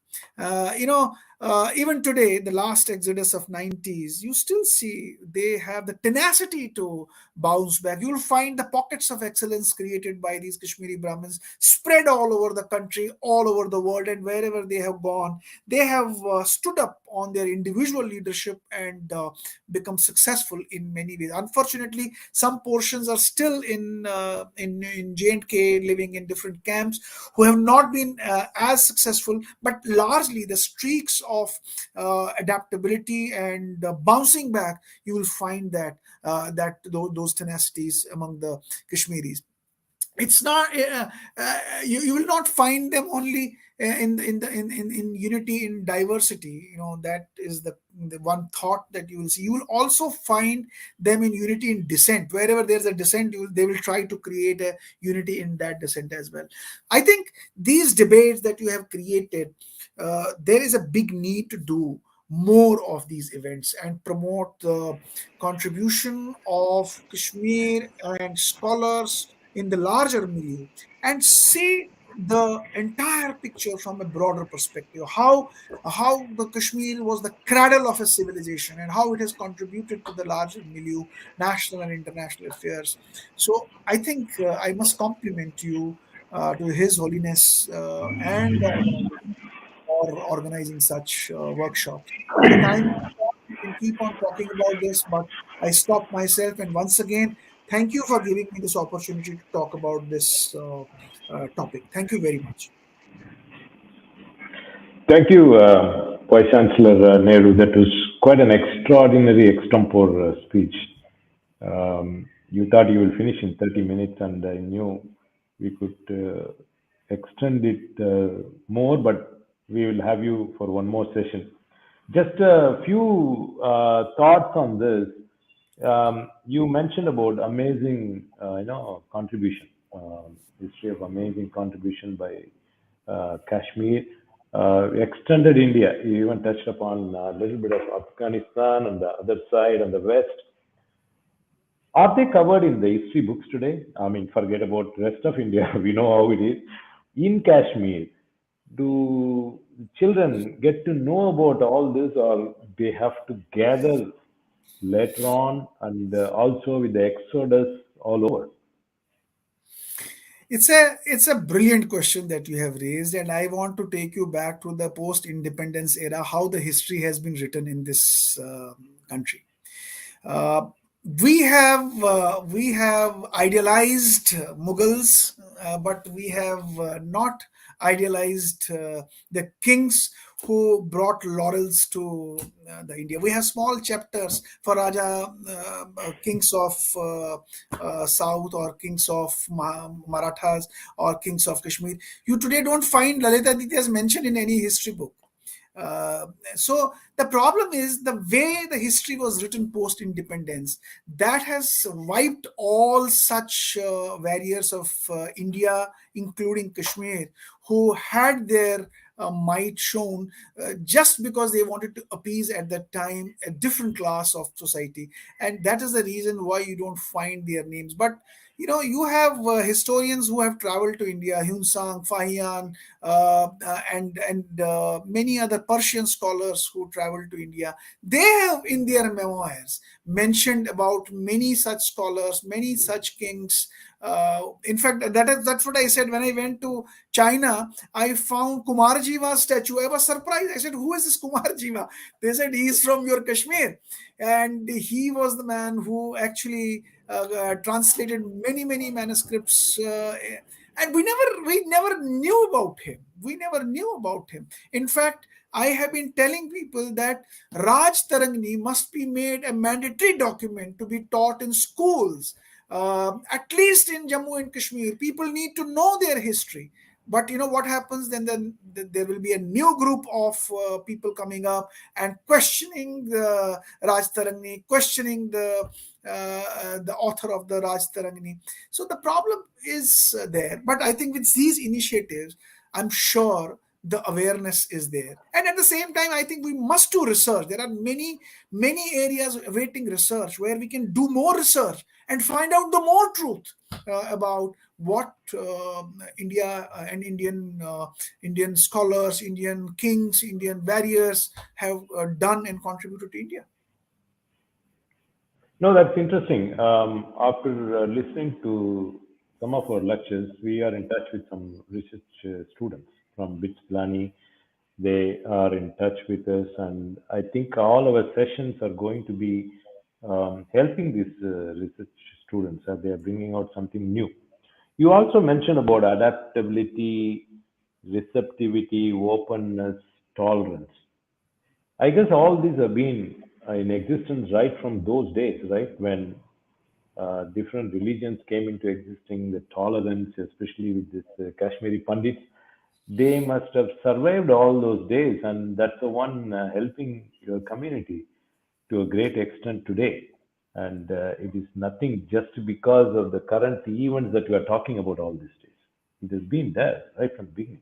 Even today, the last exodus of 90s, you still see they have the tenacity to bounce back. You'll find the pockets of excellence created by these Kashmiri Brahmins spread all over the country, all over the world, and wherever they have gone, they have stood up on their individual leadership and become successful in many ways. Unfortunately, some portions are still in J&K, living in different camps, who have not been as successful, but largely the streaks of adaptability and bouncing back, you will find those tenacities among the Kashmiris. It's not you will not find them only in unity in diversity. That is the one thought that you will see. You will also find them in unity in dissent. Wherever there's a dissent, they will try to create a unity in that dissent as well. I think these debates that you have created, there is a big need to do more of these events and promote the contribution of Kashmir and scholars in the larger milieu, and see the entire picture from a broader perspective. How the Kashmir was the cradle of a civilization and how it has contributed to the larger milieu, national and international affairs. So I think I must compliment you to His Holiness and the organization for organizing such workshops. The time we can keep on talking about this, but I stop myself. And once again, thank you for giving me this opportunity to talk about this topic. Thank you very much. Thank you, Vice Chancellor Nehru. That was quite an extraordinary extempore speech. You thought you will finish in 30 minutes, and I knew we could extend it more, but we will have you for one more session. Just a few thoughts on this. You mentioned about amazing, contribution, history of amazing contribution by Kashmir, extended India. You even touched upon a little bit of Afghanistan on the other side, on the west. Are they covered in the history books today? I mean, forget about rest of India. We know how it is. In Kashmir, do children get to know about all this, or they have to gather later on, and also with the exodus all over? It's a brilliant question that you have raised, and I want to take you back to the post-independence era, how the history has been written in this country. Uh, we have idealized Mughals, but we have not idealized the kings who brought laurels to the India. We have small chapters for Raja, kings of South, or kings of Marathas, or kings of Kashmir. You today don't find Lalita Adityas mentioned in any history book. Uh, so the problem is the way the history was written post independence, that has wiped all such warriors of India, including Kashmir, who had their might shown just because they wanted to appease at that time a different class of society. And that is the reason why you don't find their names. But you have historians who have traveled to India, Hyun Sang, Fahian, and many other Persian scholars who traveled to India. They have in their memoirs mentioned about many such scholars, many such kings. In fact, that's what I said when I went to China. I found Kumar Jiva's statue. I was surprised. I said, "Who is this Kumar Jiva?" They said, "He's from your Kashmir," and he was the man who actually translated many manuscripts. And we never knew about him. We never knew about him. In fact, I have been telling people that Raj Tarangni must be made a mandatory document to be taught in schools, at least in Jammu and Kashmir. People need to know their history. But you know what happens then there will be a new group of people coming up and questioning the Raj Tarangni, questioning the author of the Raj Tarangni. So the problem is there. But I think with these initiatives, I'm sure the awareness is there. And at the same time, I think we must do research. There are many areas awaiting research where we can do more research and find out the more truth about what India and Indian scholars, Indian kings, Indian warriors have done and contributed to India. No, that's interesting. After listening to some of our lectures, we are in touch with some research students from BITS Plani. They are in touch with us, and I think all our sessions are going to be helping these research students as they are bringing out something new. You also mentioned about adaptability, receptivity, openness, tolerance. I guess all these have been in existence right from those days, right? When different religions came into existing, the tolerance, especially with this Kashmiri Pandits, they must have survived all those days, and that's the one helping your community to a great extent today. And it is nothing just because of the current events that we are talking about all these days. It has been there right from the beginning,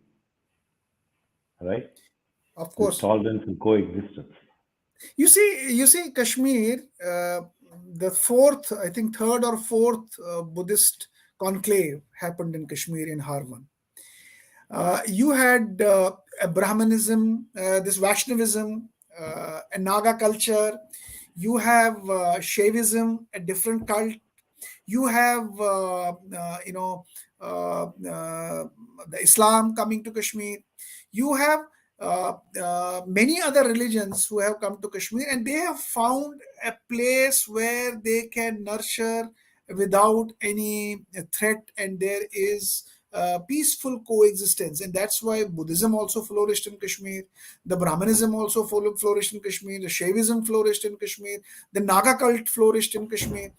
right? Of This course, tolerance and coexistence. you see, Kashmir, the fourth, I think, third or fourth Buddhist conclave happened in Kashmir in Harvan. You had Brahmanism, this Vaishnavism, a Naga culture. You have Shaivism, a different cult. You have the Islam coming to Kashmir. You have many other religions who have come to Kashmir, and they have found a place where they can nurture without any threat, and there is peaceful coexistence. And that's why Buddhism also flourished in Kashmir, the Brahmanism also flourished in Kashmir, the Shaivism flourished in Kashmir, the Naga cult flourished in Kashmir.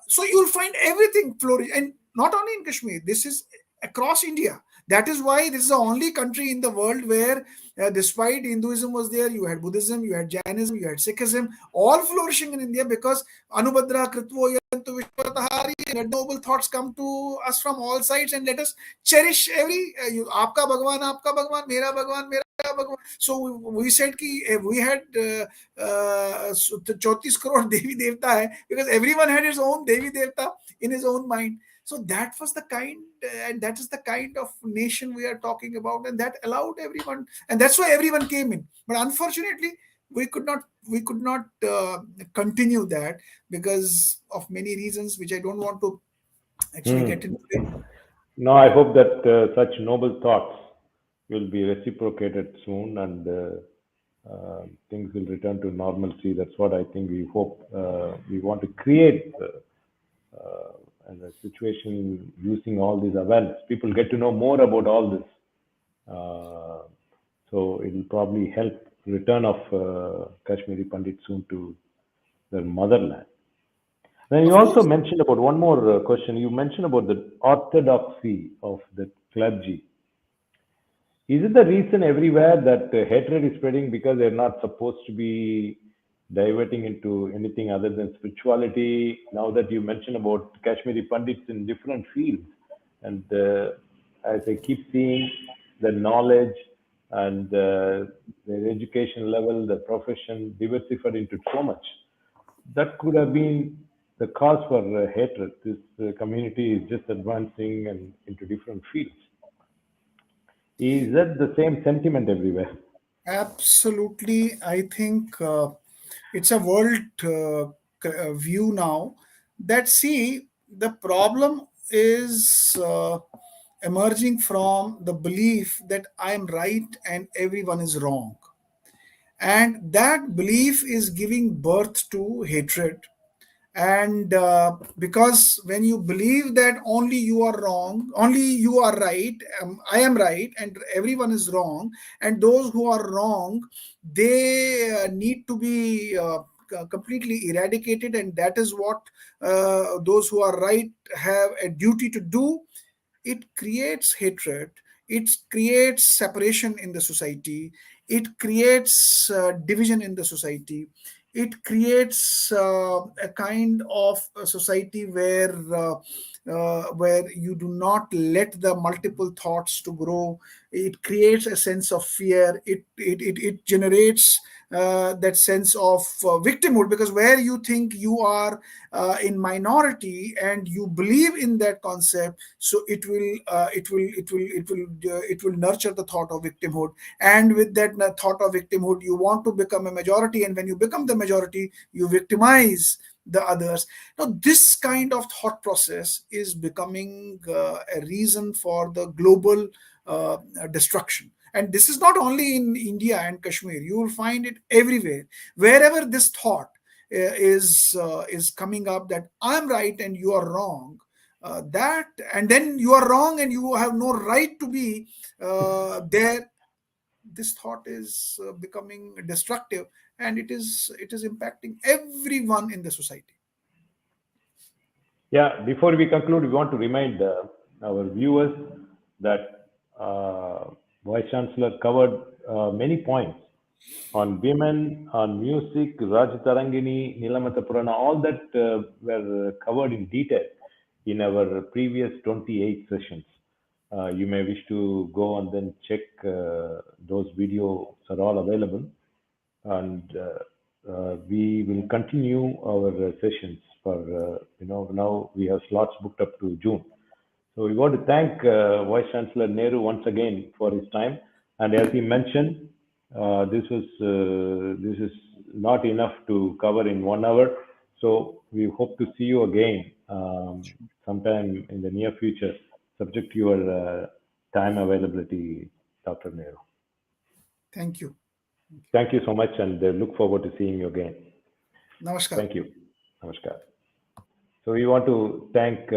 So you'll find everything flourish, and not only in Kashmir. This is across India. That is why this is the only country in the world where, despite Hinduism was there, you had Buddhism, you had Jainism, you had Sikhism, all flourishing in India, because Anubhadra, Kritvo, Yantu, Vishwatahari, and noble thoughts come to us from all sides, and let us cherish every Aapka Bhagwan, Mera Bhagwan. So we said ki we had 34 crore Devi Devta hai, because everyone had his own Devi Devta in his own mind. So that was the kind, and that is the kind of nation we are talking about, and that allowed everyone, and that's why everyone came in. But unfortunately, we could not continue that because of many reasons, which I don't want to actually Hmm. get into it. No, I hope that such noble thoughts will be reciprocated soon and things will return to normalcy. That's what I think we hope. We want to create and a situation using all this awareness. People get to know more about all this. Uh, so it will probably help return of Kashmiri Pandit soon to their motherland. Then you Of also course. mentioned about one more question. You mentioned about the orthodoxy of the clergy. Is it the reason everywhere that hatred is spreading because they're not supposed to be diverting into anything other than spirituality? Now that you mentioned about Kashmiri Pandits in different fields, and as I keep seeing the knowledge and their education level, the profession diversified into so much, that could have been the cause for hatred. This community is just advancing and into different fields. Is that the same sentiment everywhere? Absolutely. I think it's a world view now that, see, the problem is emerging from the belief that I am right and everyone is wrong. And that belief is giving birth to hatred. And because when you believe that only you are wrong, only you are right, I am right and everyone is wrong, and those who are wrong, they need to be completely eradicated, and that is what those who are right have a duty to do. It creates hatred, it creates separation in the society, it creates division in the society, it creates a kind of a society where you do not let the multiple thoughts to grow. It creates a sense of fear. It generates that sense of victimhood, because where you think you are in minority and you believe in that concept, so it will nurture the thought of victimhood, and with that thought of victimhood you want to become a majority, and when you become the majority you victimize the others. Now this kind of thought process is becoming a reason for the global destruction. And this is not only in India and Kashmir. You will find it everywhere. Wherever this thought is coming up that I'm right and you are wrong, that and then you are wrong and you have no right to be there. This thought is becoming destructive, and it is impacting everyone in the society. Yeah, before we conclude, we want to remind our viewers that Vice Chancellor covered many points on women, on music, Rajatarangini, Nilamata Purana, all that were covered in detail in our previous 28 sessions. You may wish to go and then check those videos are all available, and we will continue our sessions for now we have slots booked up to June. So we want to thank Vice Chancellor Nehru once again for his time. And as he mentioned, this is not enough to cover in 1 hour. So we hope to see you again sometime in the near future, subject to your time availability, Dr. Nehru. Thank you. Thank you so much, and look forward to seeing you again. Namaskar. Thank you. Namaskar. So we want to thank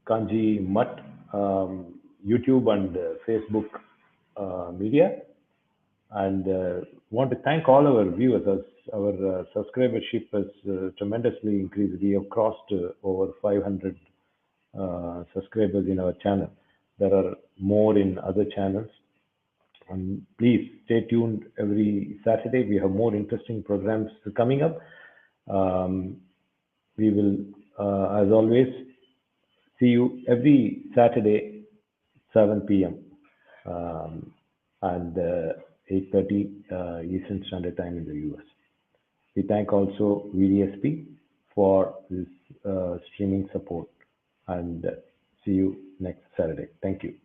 Kanji Mutt, YouTube and Facebook media, and want to thank all our viewers. As our subscribership has tremendously increased. We have crossed over 500 subscribers in our channel. There are more in other channels. And please stay tuned every Saturday. We have more interesting programs coming up. Um, we will, as always, see you every Saturday, 7 p.m. Um, and 8:30 Eastern Standard Time in the US. We thank also VDSP for this streaming support, and see you next Saturday. Thank you.